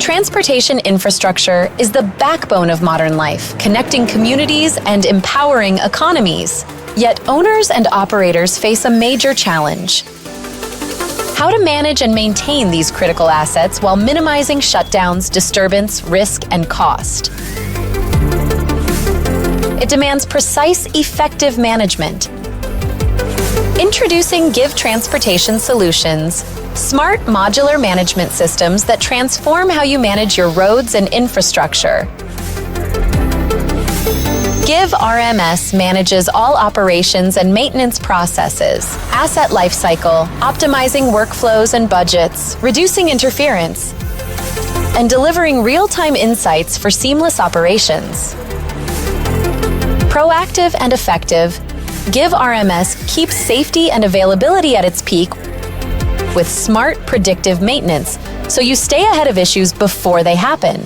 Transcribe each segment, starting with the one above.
Transportation infrastructure is the backbone of modern life, connecting communities and empowering economies. Yet owners and operators face a major challenge: how to manage and maintain these critical assets while minimizing shutdowns, disturbance, risk, and cost. It demands precise, effective management. Introducing GIV Transportation Solutions, smart modular management systems that transform how you manage your roads and infrastructure. GIV-RMS manages all operations and maintenance processes, asset lifecycle, optimizing workflows and budgets, reducing interference, and delivering real-time insights for seamless operations. Proactive and effective, GIV-RMS keeps safety and availability at its peak with smart, predictive maintenance, so you stay ahead of issues before they happen.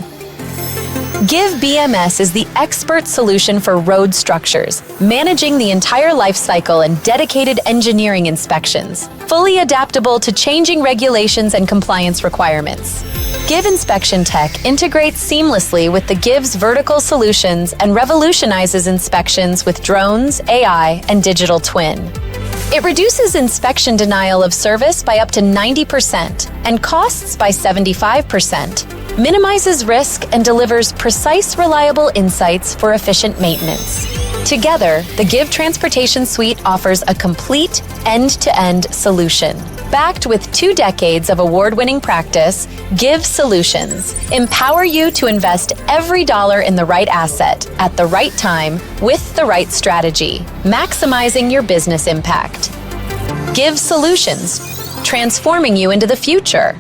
GIV-BMS is the expert solution for road structures, managing the entire life cycle and dedicated engineering inspections, fully adaptable to changing regulations and compliance requirements. GIV-Inspection-Tech integrates seamlessly with the GIV's vertical solutions and revolutionizes inspections with drones, AI, and digital twin. It reduces inspection denial of service by up to 90% and costs by 75%, minimizes risk, and delivers precise, reliable insights for efficient maintenance. Together, the GIV Transportation Suite offers a complete, end-to-end solution. Backed with 2 decades of award-winning practice, GIV Solutions empower you to invest every dollar in the right asset at the right time with the right strategy, maximizing your business impact. GIV Solutions, transforming you into the future.